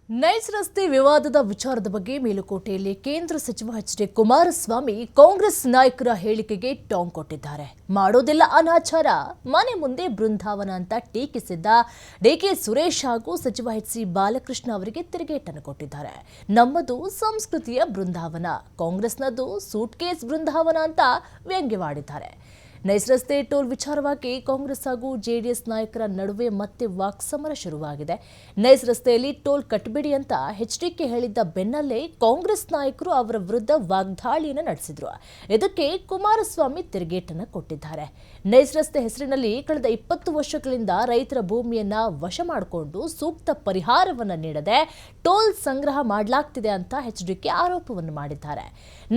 Nice ರಸ್ತೆ ವಿವಾದದ ವಿಚಾರದ ಬಗ್ಗೆ ಮೇಲುಕೋಟೆಯಲ್ಲಿ ಕೇಂದ್ರ ಸಚಿವ ಎಚ್.ಡಿ. ಕುಮಾರಸ್ವಾಮಿ ಕಾಂಗ್ರೆಸ್ ನಾಯಕರ ಹೇಳಿಕೆಗೆ ಟಾಂಗ್ ಕೊಟ್ಟಿದ್ದಾರೆ. ಮಾಡೋದಿಲ್ಲ ಅನಾಚಾರ, ಮನೆ ಮುಂದೆ ಬೃಂದಾವನ ಅಂತ ಟೀಕಿಸಿದ್ದ ಡಿಕೆ ಸುರೇಶ್ ಹಾಗೂ ಸಚಿವ ಎಚ್.ಸಿ. ಬಾಲಕೃಷ್ಣ ಅವರಿಗೆ ತಿರುಗೇಟನ್ನು ಕೊಟ್ಟಿದ್ದಾರೆ. ನಮ್ಮದು ಸಂಸ್ಕೃತಿಯ ಬೃಂದಾವನ, ಕಾಂಗ್ರೆಸ್ನದು ಸೂಟ್ಕೇಸ್ ಬೃಂದಾವನ ಅಂತ ವ್ಯಂಗ್ಯವಾಡಿದ್ದಾರೆ. ನೈಸ್ ರಸ್ತೆ ಟೋಲ್ ವಿಚಾರವಾಗಿ ಕಾಂಗ್ರೆಸ್ ಹಾಗೂ ಜೆಡಿಎಸ್ ನಾಯಕರ ನಡುವೆ ಮತ್ತೆ ವಾಕ್ಸಮರ ಶುರುವಾಗಿದೆ. ನೈಸ್ ರಸ್ತೆಯಲ್ಲಿ ಟೋಲ್ ಕಟ್ಟಬೇಡಿ ಅಂತ ಎಚ್ಡಿಕೆ ಹೇಳಿದ್ದ ಬೆನ್ನಲ್ಲೇ ಕಾಂಗ್ರೆಸ್ ನಾಯಕರು ಅವರ ವಿರುದ್ಧ ವಾಗ್ದಾಳಿಯನ್ನು ನಡೆಸಿದ್ರು. ಇದಕ್ಕೆ ಕುಮಾರಸ್ವಾಮಿ ತಿರುಗೇಟನ್ನು ಕೊಟ್ಟಿದ್ದಾರೆ. ನೈಸ್ ರಸ್ತೆ ಹೆಸರಿನಲ್ಲಿ ಕಳೆದ 20 ವರ್ಷಗಳಿಂದ ರೈತರ ಭೂಮಿಯನ್ನ ವಶ ಮಾಡಿಕೊಂಡು ಸೂಕ್ತ ಪರಿಹಾರವನ್ನು ನೀಡದೆ ಟೋಲ್ ಸಂಗ್ರಹ ಮಾಡಲಾಗ್ತಿದೆ ಅಂತ ಎಚ್ಡಿಕೆ ಆರೋಪವನ್ನು ಮಾಡಿದ್ದಾರೆ.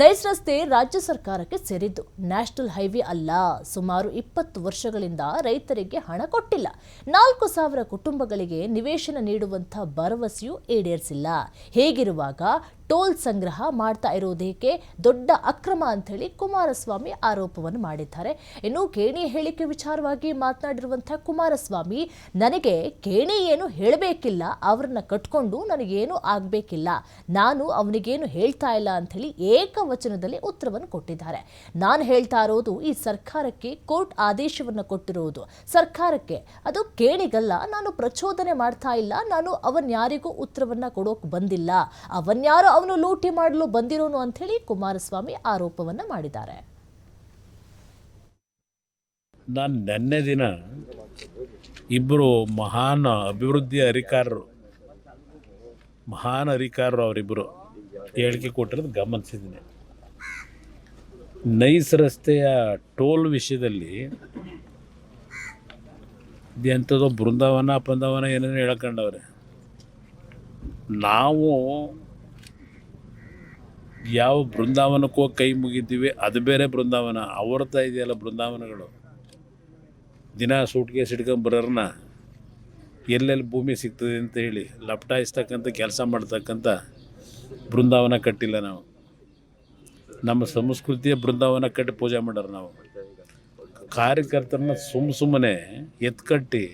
ನೈಸ್ ರಸ್ತೆ ರಾಜ್ಯ ಸರ್ಕಾರಕ್ಕೆ ಸೇರಿದ್ದು, ನ್ಯಾಷನಲ್ ಹೈವೇ ಅಲ್ಲ. ಸುಮಾರು 20 ವರ್ಷಗಳಿಂದ ರೈತರಿಗೆ ಹಣ ಕೊಟ್ಟಿಲ್ಲ. 4,000 ಕುಟುಂಬಗಳಿಗೆ ನಿವೇಶನ ನೀಡುವಂತಹ ಭರವಸೆಯೂ ಈಡೇರಿಸಿಲ್ಲ. ಹೇಗಿರುವಾಗ ಟೋಲ್ ಸಂಗ್ರಹ ಮಾಡ್ತಾ ಇರೋದಕ್ಕೆ ದೊಡ್ಡ ಅಕ್ರಮ ಅಂತ ಹೇಳಿ ಕುಮಾರಸ್ವಾಮಿ ಆರೋಪವನ್ನು ಮಾಡಿದ್ದಾರೆ. ಇನ್ನು ಕೇಣಿ ಹೇಳಿಕೆ ವಿಚಾರವಾಗಿ ಮಾತನಾಡಿರುವಂತಹ ಕುಮಾರಸ್ವಾಮಿ, ನನಗೆ ಕೇಣಿ ಏನು ಹೇಳಬೇಕಿಲ್ಲ, ಅವರನ್ನ ಕಟ್ಕೊಂಡು ನನಗೇನು ಆಗಬೇಕಿಲ್ಲ, ನಾನು ಅವನಿಗೇನು ಹೇಳ್ತಾ ಇಲ್ಲ ಅಂತ ಹೇಳಿ ಏಕವಚನದಲ್ಲಿ ಉತ್ತರವನ್ನು ಕೊಟ್ಟಿದ್ದಾರೆ. ನಾನು ಹೇಳ್ತಾ ಇರೋದು ಈ ಸರ್ಕಾರಕ್ಕೆ ಕೋರ್ಟ್ ಆದೇಶವನ್ನು ಕೊಟ್ಟಿರುವುದು ಸರ್ಕಾರಕ್ಕೆ, ಅದು ಕೇಣಿಗಲ್ಲ. ನಾನು ಪ್ರಚೋದನೆ ಮಾಡ್ತಾ ಇಲ್ಲ, ನಾನು ಅವನ್ಯಾರಿಗೂ ಉತ್ತರವನ್ನ ಕೊಡೋಕೆ ಬಂದಿಲ್ಲ, ಅವನ್ಯಾರೋ ಅವನು ಲೂಟಿ ಮಾಡಲು ಬಂದಿರೋನು ಅಂತ ಹೇಳಿ ಕುಮಾರಸ್ವಾಮಿ ಆರೋಪವನ್ನ ಮಾಡಿದ್ದಾರೆ. ನಾನು ನಿನ್ನೆ ದಿನ ಇಬ್ಬರು ಮಹಾನ್ ಅಭಿವೃದ್ಧಿ ಅಧಿಕಾರರು ಅವರಿಬ್ಬರು ಹೇಳಿಕೆ ಕೊಟ್ಟಿರೋದು ಗಮನಿಸಿದ್ದೀನಿ. ನೈಸ್ ರಸ್ತೆಯ ಟೋಲ್ ವಿಷಯದಲ್ಲಿ ಎಂಥದೋ ಬೃಂದಾವನ ಏನೇನು ಹೇಳ್ಕೊಂಡವ್ರೆ. ನಾವು ಯಾವ ಬೃಂದಾವನಕ್ಕೋ ಕೈ ಮುಗಿದ್ದೀವಿ, ಅದು ಬೇರೆ ಬೃಂದಾವನ. ಅವ್ರತಾ ಇದೆಯಲ್ಲ ಬೃಂದಾವನಗಳು, ದಿನ ಸೂಟ್ಕೇಸ್ ಹಿಡ್ಕೊಂಡು ಬರೋರನ್ನ ಎಲ್ಲೆಲ್ಲಿ ಭೂಮಿ ಸಿಗ್ತದೆ ಅಂತ ಹೇಳಿ ಲಪಟಾಯಿಸ್ತಕ್ಕಂಥ ಕೆಲಸ ಮಾಡ್ತಕ್ಕಂಥ ಬೃಂದಾವನ ಕಟ್ಟಿಲ್ಲ ನಾವು. ನಮ್ಮ ಸಂಸ್ಕೃತಿಯ ಬೃಂದಾವನ ಕಟ್ಟಿ ಪೂಜೆ ಮಾಡೋರು ನಾವು. ಕಾರ್ಯಕರ್ತರನ್ನ ಸುಮ್ಮನೆ ಎತ್ಕಟ್ಟಿ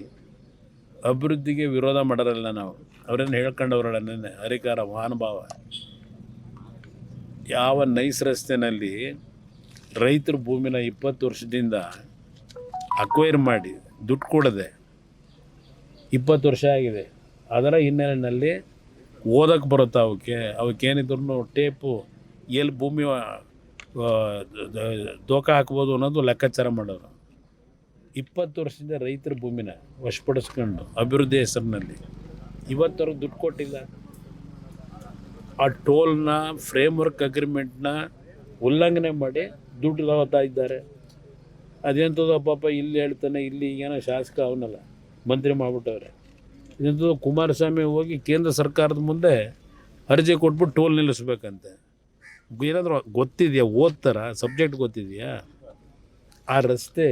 ಅಭಿವೃದ್ಧಿಗೆ ವಿರೋಧ ಮಾಡೋರಲ್ಲ ನಾವು. ಅವರೇನು ಹೇಳ್ಕೊಂಡವ್ರಲ್ಲ ನೆನ್ನೆ ಹರಿಕಾರ ಮಹಾನುಭಾವ. ಯಾವ ನೈಸ್ ರಸ್ತೆಯಲ್ಲಿ ರೈತರ ಭೂಮಿನ 20 ವರ್ಷದಿಂದ ಅಕ್ವೈರ್ ಮಾಡಿ ದುಡ್ಡು ಕೊಡದೆ 20 ವರ್ಷ ಆಗಿದೆ. ಅದರ ಹಿನ್ನೆಲೆಯಲ್ಲಿ ಓದಕ್ಕೆ ಬರುತ್ತೆ ಅವಕ್ಕೇನಿದ್ರು ಟೇಪು ಎಲ್ಲಿ ಭೂಮಿ ದೋಖ ಹಾಕ್ಬೋದು ಅನ್ನೋದು ಲೆಕ್ಕಾಚಾರ ಮಾಡೋರು. 20 ವರ್ಷದಿಂದ ರೈತರ ಭೂಮಿನ ವಶಪಡಿಸ್ಕೊಂಡು ಅಭಿವೃದ್ಧಿ ಹೆಸರಿನಲ್ಲಿ ಇವತ್ತವ್ರಿಗೆ ದುಡ್ಡು ಕೊಟ್ಟಿಲ್ಲ. ಆ ಟೋಲ್ನ ಫ್ರೇಮ್ವರ್ಕ್ ಅಗ್ರಿಮೆಂಟ್ನ ಉಲ್ಲಂಘನೆ ಮಾಡಿ ದುಡ್ಡು ತಗೋತಾ ಇದ್ದಾರೆ. ಅದೆಂಥದ್ದು ಪಾಪ ಇಲ್ಲಿ ಹೇಳ್ತಾನೆ, ಇಲ್ಲಿ ಏನೋ ಶಾಸಕ ಅವನಲ್ಲ ಮಂತ್ರಿ ಮಾಡಿಬಿಟ್ಟವ್ರೆ. ಇದೆಂಥದ್ದು ಕುಮಾರಸ್ವಾಮಿ ಹೋಗಿ ಕೇಂದ್ರ ಸರ್ಕಾರದ ಮುಂದೆ ಅರ್ಜಿ ಕೊಟ್ಬಿಟ್ಟು ಟೋಲ್ ನಿಲ್ಲಿಸ್ಬೇಕಂತೆ. ಏನಾದರೂ ಗೊತ್ತಿದೆಯಾ? ಓದ್ತಾರ? ಸಬ್ಜೆಕ್ಟ್ ಗೊತ್ತಿದೆಯಾ? ಆ ರಸ್ತೆ